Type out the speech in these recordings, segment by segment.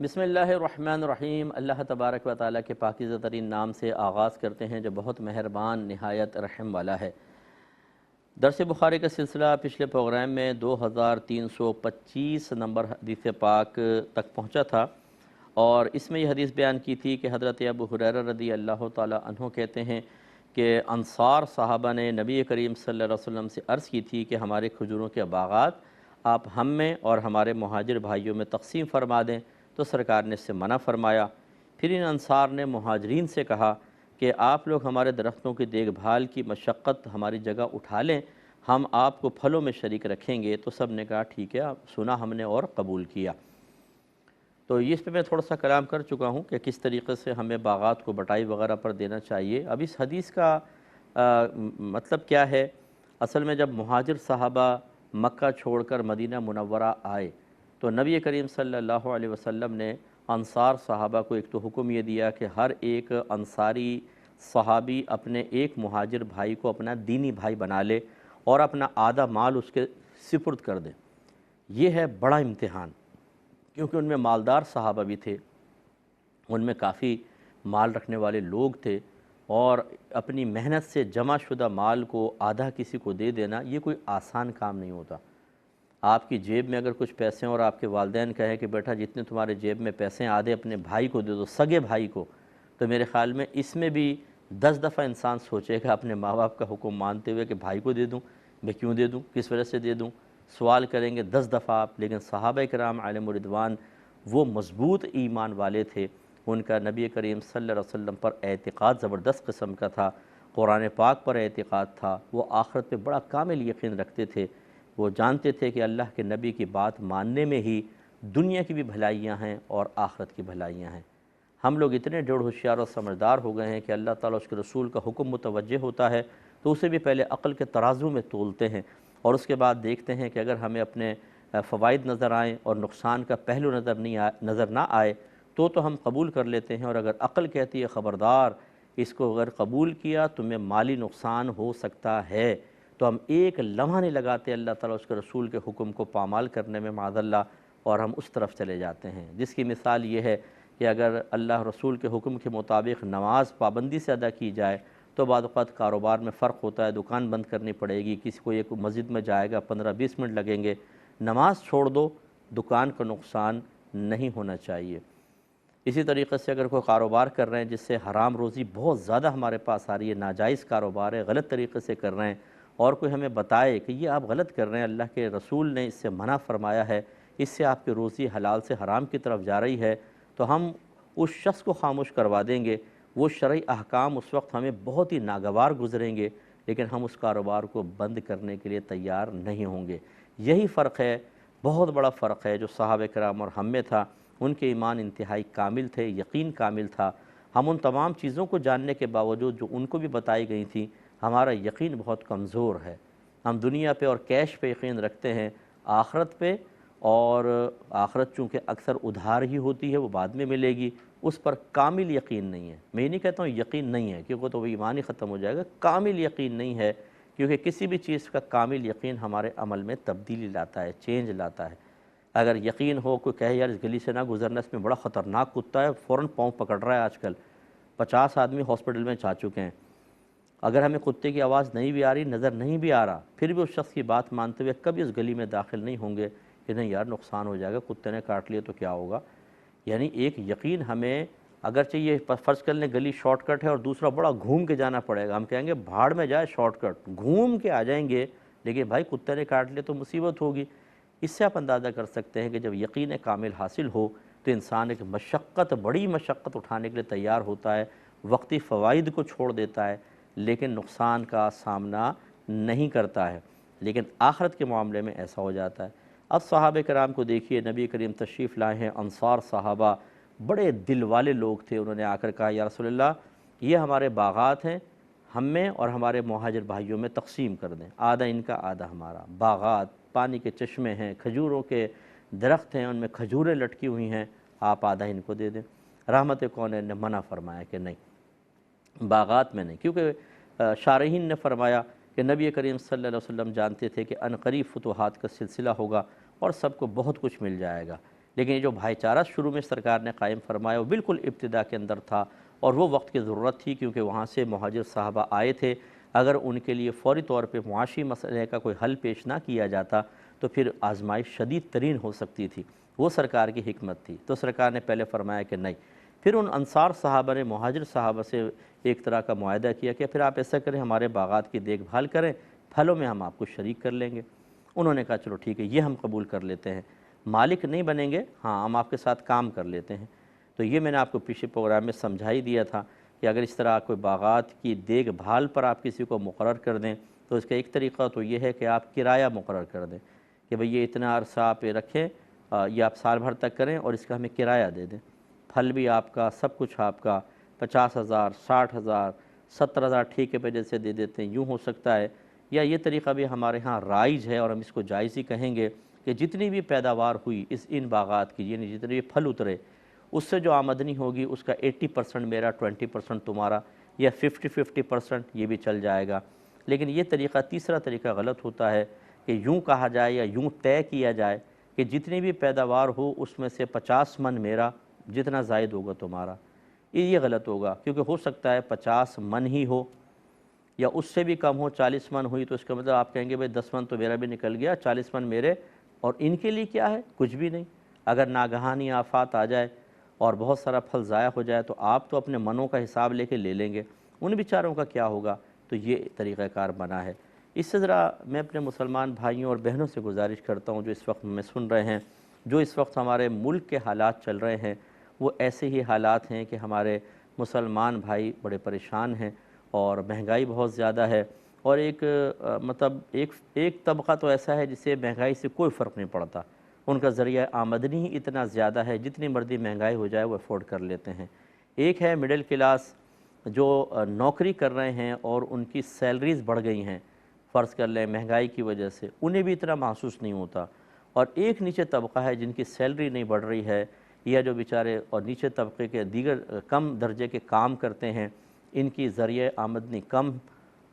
بسم اللہ الرحمن الرحیم۔ اللہ تبارک و تعالیٰ کے پاکیزہ ترین نام سے آغاز کرتے ہیں جو بہت مہربان نہایت رحم والا ہے۔ درس بخاری کا سلسلہ پچھلے پروگرام میں 2325 نمبر حدیث پاک تک پہنچا تھا، اور اس میں یہ حدیث بیان کی تھی کہ حضرت ابو ہریرہ رضی اللہ تعالیٰ عنہ کہتے ہیں کہ انصار صحابہ نے نبی کریم صلی اللہ علیہ وسلم سے عرض کی تھی کہ ہمارے کھجوروں کے باغات آپ ہم میں اور ہمارے مہاجر بھائیوں میں تقسیم فرما دیں، تو سرکار نے اس سے منع فرمایا۔ پھر ان انصار نے مہاجرین سے کہا کہ آپ لوگ ہمارے درختوں کی دیکھ بھال کی مشقت ہماری جگہ اٹھا لیں، ہم آپ کو پھلوں میں شریک رکھیں گے۔ تو سب نے کہا ٹھیک ہے، سنا ہم نے اور قبول کیا۔ تو اس پہ میں تھوڑا سا کلام کر چکا ہوں کہ کس طریقے سے ہمیں باغات کو بٹائی وغیرہ پر دینا چاہیے۔ اب اس حدیث کا مطلب کیا ہے؟ اصل میں جب مہاجر صحابہ مکہ چھوڑ کر مدینہ منورہ آئے تو نبی کریم صلی اللہ علیہ وسلم نے انصار صحابہ کو ایک تو حکم یہ دیا کہ ہر ایک انصاری صحابی اپنے ایک مہاجر بھائی کو اپنا دینی بھائی بنا لے اور اپنا آدھا مال اس کے سپرد کر دے۔ یہ ہے بڑا امتحان، کیونکہ ان میں مالدار صحابہ بھی تھے، ان میں کافی مال رکھنے والے لوگ تھے، اور اپنی محنت سے جمع شدہ مال کو آدھا کسی کو دے دینا یہ کوئی آسان کام نہیں ہوتا۔ آپ کی جیب میں اگر کچھ پیسے ہیں اور آپ کے والدین کہیں کہ بیٹا جتنے تمہارے جیب میں پیسے ہیں آدھے اپنے بھائی کو دے دو، سگے بھائی کو، تو میرے خیال میں اس میں بھی 10 دفعہ انسان سوچے گا اپنے ماں باپ کا حکم مانتے ہوئے کہ بھائی کو دے دوں، میں کیوں دے دوں، کس وجہ سے دے دوں، سوال کریں گے 10 دفعہ آپ۔ لیکن صحابہ کرام علیہم رضوان وہ مضبوط ایمان والے تھے، ان کا نبی کریم صلی اللہ علیہ وسلم پر اعتقاد زبردست قسم کا تھا، قرآن پاک پر اعتقاد تھا، وہ آخرت پہ بڑا کامل یقین رکھتے تھے۔ وہ جانتے تھے کہ اللہ کے نبی کی بات ماننے میں ہی دنیا کی بھی بھلائیاں ہیں اور آخرت کی بھلائیاں ہیں۔ ہم لوگ اتنے ڈیڑھ ہوشیار اور سمجھدار ہو گئے ہیں کہ اللہ تعالیٰ اس کے رسول کا حکم متوجہ ہوتا ہے تو اسے بھی پہلے عقل کے ترازو میں تولتے ہیں، اور اس کے بعد دیکھتے ہیں کہ اگر ہمیں اپنے فوائد نظر آئیں اور نقصان کا پہلو نظر نہ آئے تو ہم قبول کر لیتے ہیں، اور اگر عقل کہتی ہے خبردار اس کو اگر قبول کیا تمہیں مالی نقصان ہو سکتا ہے، تو ہم ایک لمحہ نہیں لگاتے اللہ تعالیٰ اس کے رسول کے حکم کو پامال کرنے میں معاذ اللہ، اور ہم اس طرف چلے جاتے ہیں، جس کی مثال یہ ہے کہ اگر اللہ رسول کے حکم کے مطابق نماز پابندی سے ادا کی جائے تو بعض اوقات کاروبار میں فرق ہوتا ہے، دکان بند کرنی پڑے گی، کسی کو ایک مسجد میں جائے گا 15-20 منٹ لگیں گے، نماز چھوڑ دو، دکان کا نقصان نہیں ہونا چاہیے۔ اسی طریقے سے اگر کوئی کاروبار کر رہے ہیں جس سے حرام روزی بہت زیادہ ہمارے پاس آ رہی ہے، ناجائز کاروبار ہے، غلط طریقے سے کر رہے ہیں، اور کوئی ہمیں بتائے کہ یہ آپ غلط کر رہے ہیں، اللہ کے رسول نے اس سے منع فرمایا ہے، اس سے آپ کی روزی حلال سے حرام کی طرف جا رہی ہے، تو ہم اس شخص کو خاموش کروا دیں گے۔ وہ شرعی احکام اس وقت ہمیں بہت ہی ناگوار گزریں گے، لیکن ہم اس کاروبار کو بند کرنے کے لیے تیار نہیں ہوں گے۔ یہی فرق ہے، بہت بڑا فرق ہے جو صحابہ کرام اور ہم میں تھا۔ ان کے ایمان انتہائی کامل تھے، یقین کامل تھا۔ ہم ان تمام چیزوں کو جاننے کے باوجود جو ان کو بھی بتائی گئی تھیں، ہمارا یقین بہت کمزور ہے۔ ہم دنیا پہ اور کیش پہ یقین رکھتے ہیں، آخرت پہ، اور آخرت چونکہ اکثر ادھار ہی ہوتی ہے، وہ بعد میں ملے گی، اس پر کامل یقین نہیں ہے۔ میں نہیں کہتا ہوں یقین نہیں ہے، کیونکہ تو وہ ایمان ہی ختم ہو جائے گا، کامل یقین نہیں ہے، کیونکہ کسی بھی چیز کا کامل یقین ہمارے عمل میں تبدیلی لاتا ہے، چینج لاتا ہے۔ اگر یقین ہو، کوئی کہے یار اس گلی سے نہ گزرنا، اس میں بڑا خطرناک کتا ہے، فوراً پاؤں پکڑ رہا ہے، آج کل 50 آدمی ہاسپٹل میں جا چکے ہیں، اگر ہمیں کتے کی آواز نہیں بھی آ رہی، نظر نہیں بھی آ رہا، پھر بھی اس شخص کی بات مانتے ہوئے کبھی اس گلی میں داخل نہیں ہوں گے کہ نہیں یار نقصان ہو جائے گا، کتے نے کاٹ لیا تو کیا ہوگا۔ یعنی ایک یقین ہمیں، اگرچہ یہ فرض کر لیں گلی شارٹ کٹ ہے اور دوسرا بڑا گھوم کے جانا پڑے گا، ہم کہیں گے بھاڑ میں جائے شارٹ کٹ، گھوم کے آ جائیں گے، لیکن بھائی کتے نے کاٹ لیا تو مصیبت ہوگی۔ اس سے آپ اندازہ کر سکتے ہیں کہ جب یقین کامل حاصل ہو تو انسان ایک مشقت، بڑی مشقت اٹھانے کے لیے تیار ہوتا ہے، وقتی فوائد کو چھوڑ دیتا ہے، لیکن نقصان کا سامنا نہیں کرتا ہے۔ لیکن آخرت کے معاملے میں ایسا ہو جاتا ہے۔ اب صحابہ کرام کو دیکھیے، نبی کریم تشریف لائے ہیں، انصار صحابہ بڑے دل والے لوگ تھے، انہوں نے آ کر کہا یا رسول اللہ یہ ہمارے باغات ہیں، ہم میں اور ہمارے مہاجر بھائیوں میں تقسیم کر دیں، آدھا ان کا آدھا ہمارا۔ باغات، پانی کے چشمے ہیں، کھجوروں کے درخت ہیں، ان میں کھجوریں لٹکی ہوئی ہیں، آپ آدھا ان کو دے دیں۔ رحمت کونین نے منع فرمایا کہ نہیں، باغات میں نہیں، کیونکہ شارحین نے فرمایا کہ نبی کریم صلی اللہ علیہ وسلم جانتے تھے کہ عنقریب فتوحات کا سلسلہ ہوگا اور سب کو بہت کچھ مل جائے گا، لیکن یہ جو بھائی چارہ شروع میں سرکار نے قائم فرمایا وہ بالکل ابتدا کے اندر تھا، اور وہ وقت کی ضرورت تھی کیونکہ وہاں سے مہاجر صحابہ آئے تھے۔ اگر ان کے لیے فوری طور پہ معاشی مسئلے کا کوئی حل پیش نہ کیا جاتا تو پھر آزمائش شدید ترین ہو سکتی تھی، وہ سرکار کی حکمت تھی۔ تو سرکار نے پہلے فرمایا کہ نہیں، پھر ان انصار صحابہ نے مہاجر صحابہ سے ایک طرح کا معاہدہ کیا کہ پھر آپ ایسا کریں، ہمارے باغات کی دیکھ بھال کریں، پھلوں میں ہم آپ کو شریک کر لیں گے۔ انہوں نے کہا چلو ٹھیک ہے، یہ ہم قبول کر لیتے ہیں، مالک نہیں بنیں گے، ہاں ہم آپ کے ساتھ کام کر لیتے ہیں۔ تو یہ میں نے آپ کو پچھلے پروگرام میں سمجھا ہی دیا تھا کہ اگر اس طرح کوئی باغات کی دیکھ بھال پر آپ کسی کو مقرر کر دیں تو اس کا ایک طریقہ تو یہ ہے کہ آپ کرایہ مقرر کر دیں کہ بھئی یہ اتنا عرصہ آپ رکھیں، یہ آپ سال بھر تک کریں اور اس کا ہمیں کرایہ دے دیں، پھل بھی آپ کا، سب کچھ آپ کا، 50,000 60,000 70,000 ٹھیکے پہ جیسے دے دیتے ہیں، یوں ہو سکتا ہے۔ یا یہ طریقہ بھی ہمارے ہاں رائج ہے اور ہم اس کو جائز ہی کہیں گے کہ جتنی بھی پیداوار ہوئی ان باغات کی، یعنی جتنے بھی پھل اترے، اس سے جو آمدنی ہوگی اس کا 80% میرا، 20% تمہارا، یا 50-50% یہ بھی چل جائے گا۔ لیکن یہ طریقہ، تیسرا طریقہ غلط ہوتا ہے کہ یوں کہا جائے یا یوں طے کیا جائے کہ جتنی بھی پیداوار ہو اس میں سے 50 من میرا، جتنا زائد ہوگا تمہارا۔ یہ غلط ہوگا کیونکہ ہو سکتا ہے 50 من ہی ہو یا اس سے بھی کم ہو، 40 من ہوئی تو اس کا مطلب آپ کہیں گے بھئی 10 من تو میرا بھی نکل گیا، 40 من میرے، اور ان کے لیے کیا ہے؟ کچھ بھی نہیں۔ اگر ناگہانی آفات آ جائے اور بہت سارا پھل ضائع ہو جائے تو آپ تو اپنے منوں کا حساب لے کے لے لیں گے، ان بیچاروں کا کیا ہوگا؟ تو یہ طریقہ کار بنا ہے۔ اس سے ذرا میں اپنے مسلمان بھائیوں اور بہنوں سے گزارش کرتا ہوں جو اس وقت میں سن رہے ہیں، جو اس وقت ہمارے ملک کے حالات چل رہے ہیں وہ ایسے ہی حالات ہیں کہ ہمارے مسلمان بھائی بڑے پریشان ہیں اور مہنگائی بہت زیادہ ہے، اور مطلب ایک طبقہ تو ایسا ہے جسے مہنگائی سے کوئی فرق نہیں پڑتا، ان کا ذریعہ آمدنی ہی اتنا زیادہ ہے، جتنی مرضی مہنگائی ہو جائے وہ افورڈ کر لیتے ہیں۔ ایک ہے مڈل کلاس جو نوکری کر رہے ہیں اور ان کی سیلریز بڑھ گئی ہیں، فرض کر لیں مہنگائی کی وجہ سے، انہیں بھی اتنا محسوس نہیں ہوتا، اور ایک نیچے طبقہ ہے جن کی سیلری نہیں بڑھ رہی ہے، یا جو بیچارے اور نیچے طبقے کے دیگر کم درجے کے کام کرتے ہیں، ان کی ذریعہ آمدنی کم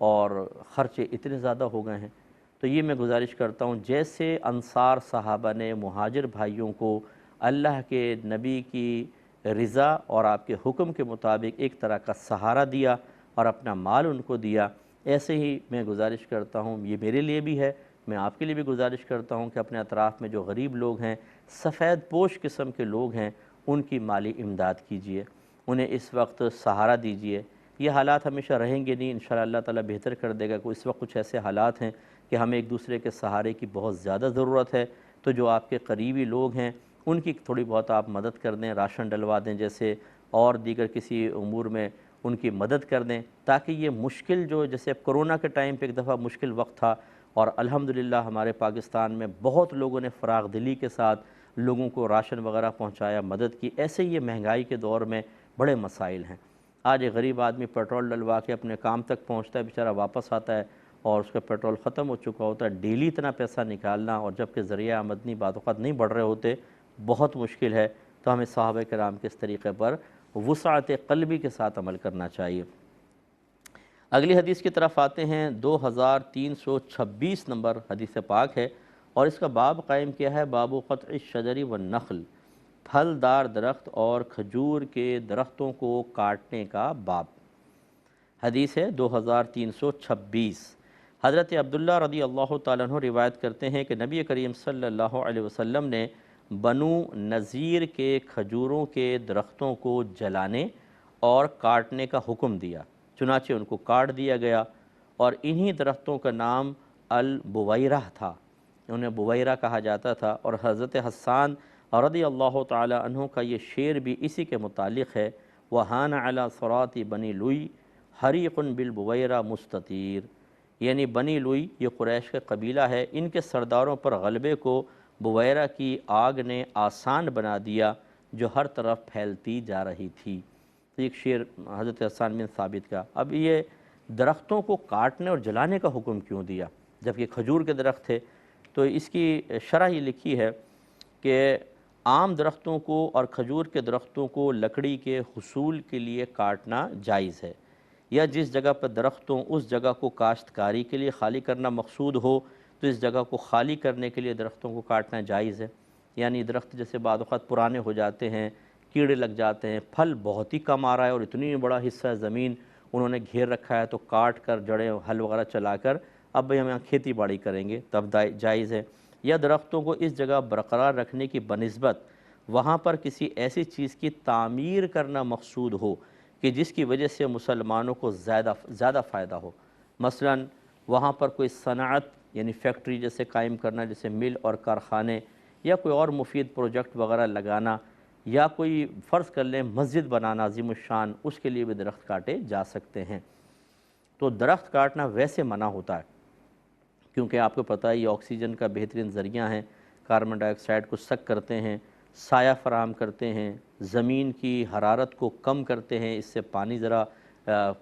اور خرچے اتنے زیادہ ہو گئے ہیں۔ تو یہ میں گزارش کرتا ہوں جیسے انصار صحابہ نے مہاجر بھائیوں کو اللہ کے نبی کی رضا اور آپ کے حکم کے مطابق ایک طرح کا سہارا دیا اور اپنا مال ان کو دیا، ایسے ہی میں گزارش کرتا ہوں، یہ میرے لیے بھی ہے، میں آپ کے لیے بھی گزارش کرتا ہوں کہ اپنے اطراف میں جو غریب لوگ ہیں، سفید پوش قسم کے لوگ ہیں، ان کی مالی امداد کیجیے، انہیں اس وقت سہارا دیجیے۔ یہ حالات ہمیشہ رہیں گے نہیں، انشاءاللہ اللہ تعالیٰ بہتر کر دے گا، کہ اس وقت کچھ ایسے حالات ہیں کہ ہمیں ایک دوسرے کے سہارے کی بہت زیادہ ضرورت ہے، تو جو آپ کے قریبی لوگ ہیں ان کی تھوڑی بہت آپ مدد کر دیں، راشن ڈلوا دیں جیسے، اور دیگر کسی امور میں ان کی مدد کر دیں، تاکہ یہ مشکل جو جیسے کرونا کے ٹائم پہ ایک دفعہ مشکل وقت تھا اور الحمدللہ ہمارے پاکستان میں بہت لوگوں نے فراغ دلی کے ساتھ لوگوں کو راشن وغیرہ پہنچایا، مدد کی، ایسے ہی یہ مہنگائی کے دور میں بڑے مسائل ہیں۔ آج ایک غریب آدمی پیٹرول ڈلوا کے اپنے کام تک پہنچتا ہے، بیچارہ واپس آتا ہے اور اس کا پیٹرول ختم ہو چکا ہوتا ہے، ڈیلی اتنا پیسہ نکالنا، اور جب کہ ذریعہ آمدنی بعض اوقات نہیں بڑھ رہے ہوتے، بہت مشکل ہے۔ تو ہمیں صحابہ کرام کے اس طریقے پر وسعت قلبی کے ساتھ عمل کرنا چاہیے۔ اگلی حدیث کی طرف آتے ہیں، 2326 نمبر حدیث پاک ہے، اور اس کا باب قائم کیا ہے، باب قطع الشجر والنخل، پھلدار درخت اور کھجور کے درختوں کو کاٹنے کا باب۔ حدیث ہے 2326۔ حضرت عبداللہ رضی اللہ تعالیٰ عنہ روایت کرتے ہیں کہ نبی کریم صلی اللہ علیہ وسلم نے بنو نذیر کے کھجوروں کے درختوں کو جلانے اور کاٹنے کا حکم دیا، چنانچہ ان کو کاٹ دیا گیا، اور انہی درختوں کا نام البویرہ تھا، انہیں بویرہ کہا جاتا تھا۔ اور حضرت حسان رضی اللہ تعالی عنہ کا یہ شعر بھی اسی کے متعلق ہے، وَحَانَ عَلَى صَرَاطِ بنی لوئی حریق بالبویرہ مستطیر، یعنی بنی لوئی یہ قریش کا قبیلہ ہے، ان کے سرداروں پر غلبے کو بویرہ کی آگ نے آسان بنا دیا جو ہر طرف پھیلتی جا رہی تھی۔ تو ایک شعر حضرت حسان بن ثابت کا۔ اب یہ درختوں کو کاٹنے اور جلانے کا حکم کیوں دیا جب کہ کھجور کے درخت تھے؟ تو اس کی شرح یہ لکھی ہے کہ عام درختوں کو اور کھجور کے درختوں کو لکڑی کے حصول کے لیے کاٹنا جائز ہے، یا جس جگہ پر درختوں اس جگہ کو کاشتکاری کے لیے خالی کرنا مقصود ہو تو اس جگہ کو خالی کرنے کے لیے درختوں کو کاٹنا جائز ہے۔ یعنی درخت جیسے بعض اوقات پرانے ہو جاتے ہیں، کیڑے لگ جاتے ہیں، پھل بہت ہی کم آ رہا ہے اور اتنی بڑا حصہ زمین انہوں نے گھیر رکھا ہے، تو کاٹ کر جڑیں ہل وغیرہ چلا کر اب بھئی ہم یہاں کھیتی باڑی کریں گے تب جائز ہے۔ یا درختوں کو اس جگہ برقرار رکھنے کی بنسبت وہاں پر کسی ایسی چیز کی تعمیر کرنا مقصود ہو کہ جس کی وجہ سے مسلمانوں کو زیادہ فائدہ ہو، مثلا وہاں پر کوئی صنعت یعنی فیکٹری جیسے قائم کرنا، جیسے مل اور کارخانے، یا کوئی اور مفید پروجیکٹ وغیرہ لگانا، یا کوئی فرض کر لیں مسجد بنانا عظیم الشان، اس کے لیے بھی درخت کاٹے جا سکتے ہیں۔ تو درخت کاٹنا ویسے منع ہوتا ہے کیونکہ آپ کو پتہ ہے یہ آکسیجن کا بہترین ذریعہ ہیں، کاربن ڈائی آکسائڈ کو سک کرتے ہیں، سایہ فراہم کرتے ہیں، زمین کی حرارت کو کم کرتے ہیں، اس سے پانی ذرا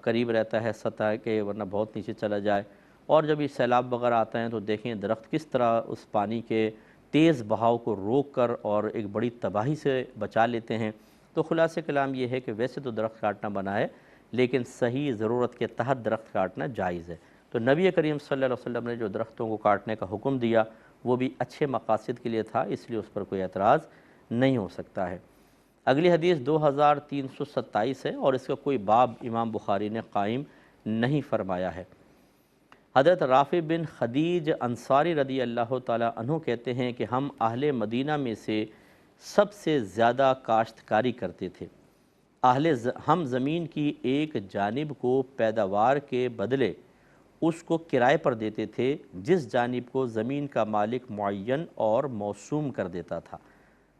قریب رہتا ہے سطح کے، ورنہ بہت نیچے چلا جائے۔ اور جب یہ سیلاب وغیرہ آتا ہے تو دیکھیں درخت کس طرح اس پانی کے تیز بہاؤ کو روک کر اور ایک بڑی تباہی سے بچا لیتے ہیں۔ تو خلاصہ کلام یہ ہے کہ ویسے تو درخت کاٹنا منع ہے، لیکن صحیح ضرورت کے تحت درخت کاٹنا جائز ہے۔ تو نبی کریم صلی اللہ علیہ وسلم نے جو درختوں کو کاٹنے کا حکم دیا وہ بھی اچھے مقاصد کے لیے تھا، اس لیے اس پر کوئی اعتراض نہیں ہو سکتا ہے۔ اگلی حدیث 2327 ہے اور اس کا کوئی باب امام بخاری نے قائم نہیں فرمایا ہے۔ حضرت رافع بن خدیج انصاری رضی اللہ تعالیٰ عنہ کہتے ہیں کہ ہم اہل مدینہ میں سے سب سے زیادہ کاشتکاری کرتے تھے۔ ہم زمین کی ایک جانب کو پیداوار کے بدلے اس کو کرائے پر دیتے تھے جس جانب کو زمین کا مالک معین اور موسوم کر دیتا تھا۔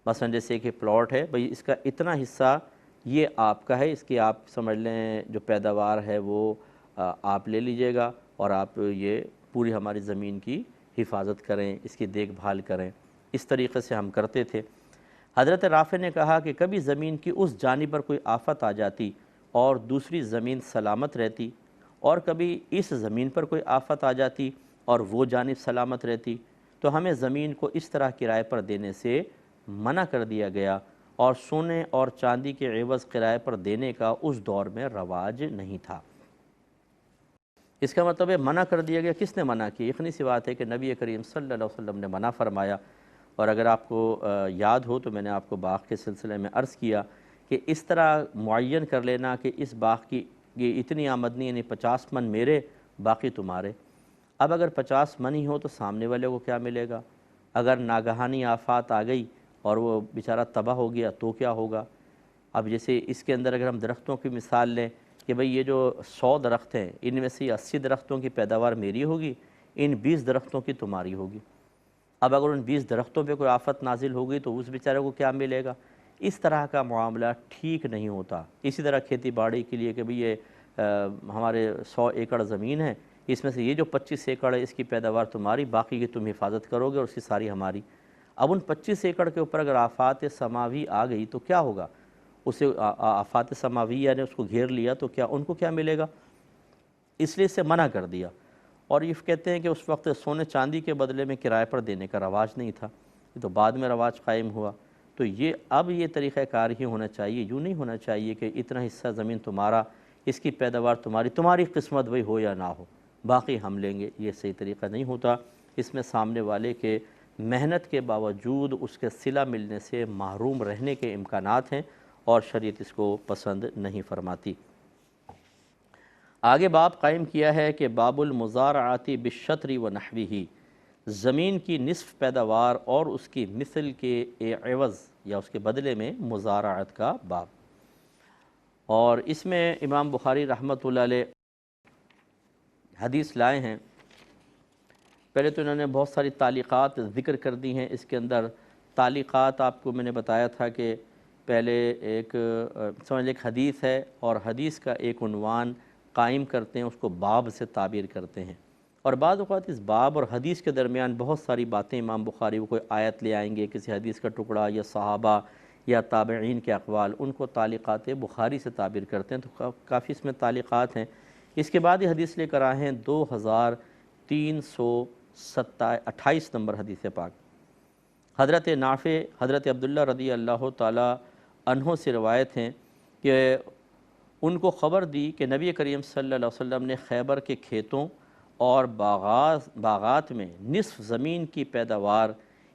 مثلا جیسے کہ پلاٹ ہے، بھئی اس کا اتنا حصہ یہ آپ کا ہے، اس کی آپ سمجھ لیں جو پیداوار ہے وہ آپ لے لیجئے گا اور آپ یہ پوری ہماری زمین کی حفاظت کریں، اس کی دیکھ بھال کریں۔ اس طریقے سے ہم کرتے تھے۔ حضرت رافع نے کہا کہ کبھی زمین کی اس جانب پر کوئی آفت آ جاتی اور دوسری زمین سلامت رہتی، اور کبھی اس زمین پر کوئی آفت آ جاتی اور وہ جانب سلامت رہتی، تو ہمیں زمین کو اس طرح کرائے پر دینے سے منع کر دیا گیا، اور سونے اور چاندی کے عوض کرائے پر دینے کا اس دور میں رواج نہیں تھا۔ اس کا مطلب ہے منع کر دیا گیا، کس نے منع کی؟ یقینی سی بات ہے کہ نبی کریم صلی اللہ علیہ وسلم نے منع فرمایا۔ اور اگر آپ کو یاد ہو تو میں نے آپ کو باغ کے سلسلے میں عرض کیا کہ اس طرح معین کر لینا کہ اس باغ کی یہ اتنی آمدنی یعنی 50 من میرے باقی تمہارے۔ اب اگر 50 من ہی ہو تو سامنے والے کو کیا ملے گا؟ اگر ناگہانی آفات آ گئی اور وہ بیچارہ تباہ ہو گیا تو کیا ہوگا؟ اب جیسے اس کے اندر اگر ہم درختوں کی مثال لیں کہ بھئی یہ جو 100 درخت ہیں ان میں سے 80 درختوں کی پیداوار میری ہوگی، ان 20 درختوں کی تمہاری ہوگی۔ اب اگر ان 20 درختوں پہ کوئی آفت نازل ہوگی تو اس بیچارے کو کیا ملے گا؟ اس طرح کا معاملہ ٹھیک نہیں ہوتا۔ اسی طرح کھیتی باڑی کے لیے کہ بھئی یہ ہمارے 100 ایکڑ زمین ہے، اس میں سے یہ جو 25 ایکڑ ہے اس کی پیداوار تمہاری، باقی کی تم حفاظت کرو گے اور اس کی ساری ہماری۔ اب ان 25 ایکڑ کے اوپر اگر آفات سماوی آ گئی تو کیا ہوگا؟ اسے آفات سماوی یعنی اس کو گھیر لیا تو کیا ان کو کیا ملے گا؟ اس لیے اسے منع کر دیا۔ اور یہ کہتے ہیں کہ اس وقت سونے چاندی کے بدلے میں کرائے پر دینے کا رواج نہیں تھا، یہ تو بعد میں رواج قائم ہوا۔ تو اب یہ طریقہ کار ہی ہونا چاہیے، یوں نہیں ہونا چاہیے کہ اتنا حصہ زمین تمہارا، اس کی پیداوار تمہاری قسمت وہی ہو یا نہ ہو، باقی ہم لیں گے۔ یہ صحیح طریقہ نہیں ہوتا۔ اس میں سامنے والے کے محنت کے باوجود اس کے صلہ ملنے سے محروم رہنے کے امکانات ہیں اور شریعت اس کو پسند نہیں فرماتی۔ آگے باب قائم کیا ہے کہ باب المزارعات بالشطر ونحوہ، زمین کی نصف پیداوار اور اس کی مثل کے عوض یا اس کے بدلے میں مزارعت کا باب۔ اور اس میں امام بخاری رحمۃ اللہ علیہ حدیث لائے ہیں۔ پہلے تو انہوں نے بہت ساری تعلیقات ذکر کر دی ہیں۔ اس کے اندر تعلیقات آپ کو میں نے بتایا تھا کہ پہلے ایک سمجھ لیں ایک حدیث ہے اور حدیث کا ایک عنوان قائم کرتے ہیں، اس کو باب سے تعبیر کرتے ہیں، اور بعض اوقات اس باب اور حدیث کے درمیان بہت ساری باتیں امام بخاری وہ کوئی آیت لے آئیں گے، کسی حدیث کا ٹکڑا یا صحابہ یا تابعین کے اقوال، ان کو تعلیقات بخاری سے تعبیر کرتے ہیں۔ تو کافی اس میں تعلیقات ہیں۔ اس کے بعد یہ حدیث لے کر آئے ہیں 2328 نمبر حدیث پاک۔ حضرت نافع حضرت عبداللہ رضی اللہ تعالی عنہ سے روایت ہیں کہ ان کو خبر دی کہ نبی کریم صلی اللہ علیہ وسلم نے خیبر کے کھیتوں اور باغات میں نصف زمین کی پیداوار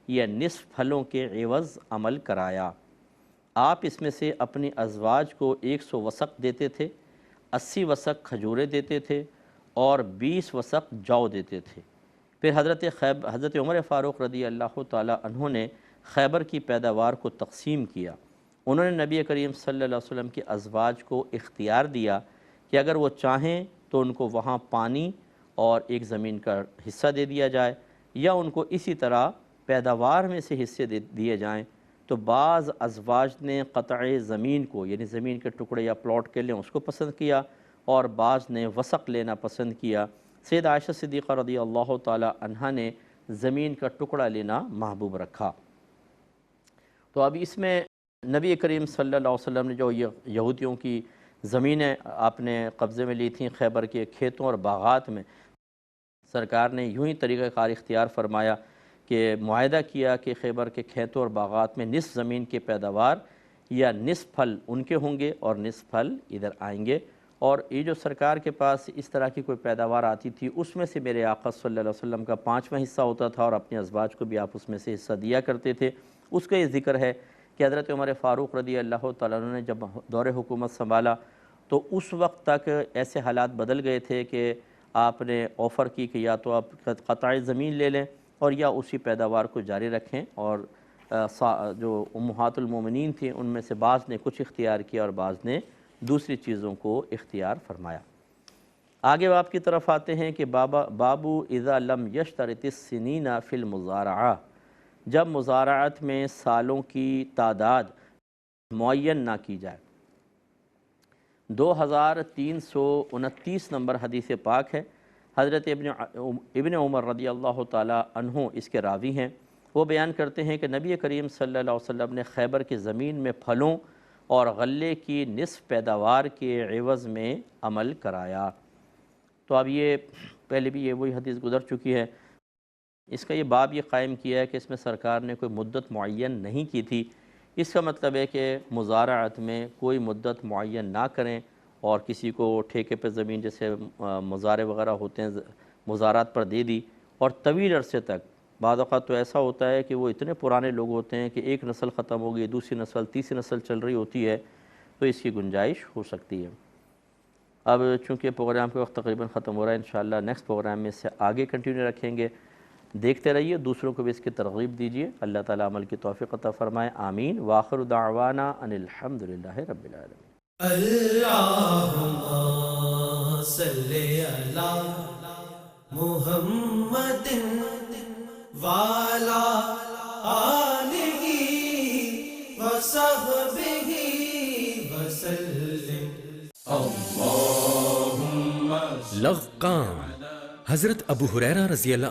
یا نصف پھلوں کے عوض عمل کرایا۔ آپ اس میں سے اپنی ازواج کو 100 وسق دیتے تھے، 80 وسق کھجوریں دیتے تھے اور 20 وسق جو دیتے تھے۔ پھر حضرت عمر فاروق رضی اللہ تعالیٰ عنہ نے خیبر کی پیداوار کو تقسیم کیا۔ انہوں نے نبی کریم صلی اللہ علیہ وسلم کی ازواج کو اختیار دیا کہ اگر وہ چاہیں تو ان کو وہاں پانی اور ایک زمین کا حصہ دے دیا جائے، یا ان کو اسی طرح پیداوار میں سے حصے دیے جائیں۔ تو بعض ازواج نے قطع زمین کو، یعنی زمین کے ٹکڑے یا پلاٹ کے لیں، اس کو پسند کیا، اور بعض نے وسق لینا پسند کیا۔ سید عائشہ صدیقہ رضی اللہ تعالی عنہا نے زمین کا ٹکڑا لینا محبوب رکھا۔ تو اب اس میں نبی کریم صلی اللہ علیہ وسلم نے جو یہودیوں کی زمینیں آپ نے قبضے میں لی تھیں خیبر کے کھیتوں اور باغات میں، سرکار نے یوں ہی طریقہ کار اختیار فرمایا کہ معاہدہ کیا کہ خیبر کے کھیتوں اور باغات میں نصف زمین کی پیداوار یا نصف پھل ان کے ہوں گے اور نصف پھل ادھر آئیں گے، اور یہ جو سرکار کے پاس اس طرح کی کوئی پیداوار آتی تھی اس میں سے میرے آقا صلی اللہ علیہ وسلم کا 5واں حصہ ہوتا تھا، اور اپنی ازواج کو بھی آپ اس میں سے حصہ دیا کرتے تھے۔ اس کا یہ ذکر ہے کہ حضرت عمر فاروق رضی اللہ تعالیٰ عنہ نے جب دور حکومت سنبھالا تو اس وقت تک ایسے حالات بدل گئے تھے کہ آپ نے آفر کی کہ یا تو آپ قطع زمین لے لیں اور یا اسی پیداوار کو جاری رکھیں، اور جو امہات المومنین تھیں ان میں سے بعض نے کچھ اختیار کیا اور بعض نے دوسری چیزوں کو اختیار فرمایا۔ آگے آپ کی طرف آتے ہیں کہ بابو اذا لم یشترط السنین فی المزارعہ، جب مزارعت میں سالوں کی تعداد معین نہ کی جائے۔ 2329 نمبر حدیث پاک ہے، حضرت ابن عمر رضی اللہ تعالی عنہ اس کے راوی ہیں۔ وہ بیان کرتے ہیں کہ نبی کریم صلی اللہ علیہ وسلم نے خیبر کی زمین میں پھلوں اور غلے کی نصف پیداوار کے عوض میں عمل کرایا۔ تو اب یہ پہلے بھی وہی حدیث گزر چکی ہے۔ اس کا یہ باب یہ قائم کیا ہے کہ اس میں سرکار نے کوئی مدت معین نہیں کی تھی۔ اس کا مطلب ہے کہ مزارعت میں کوئی مدت معین نہ کریں، اور کسی کو ٹھیکے پہ زمین جیسے مزارع وغیرہ ہوتے ہیں مزارات پر دے دی، اور طویل عرصے تک، بعض اوقات تو ایسا ہوتا ہے کہ وہ اتنے پرانے لوگ ہوتے ہیں کہ ایک نسل ختم ہو گئی، دوسری نسل، تیسری نسل چل رہی ہوتی ہے، تو اس کی گنجائش ہو سکتی ہے۔ اب چونکہ پروگرام کے وقت تقریباً ختم ہو رہا ہے، انشاءاللہ نیکسٹ پروگرام میں اس سے آگے کنٹینیو رکھیں گے۔ دیکھتے رہیے، دوسروں کو بھی اس کی ترغیب دیجیے۔ اللہ تعالیٰ عمل کی توفیق عطا فرمائے، آمین۔ وآخر دعوانا ان الحمدللہ رب العالمین۔ اللہم صلی علی محمد وعلی آلہ وصحبہ وسلم۔ لغقان، حضرت ابو ہریرہ رضی اللہ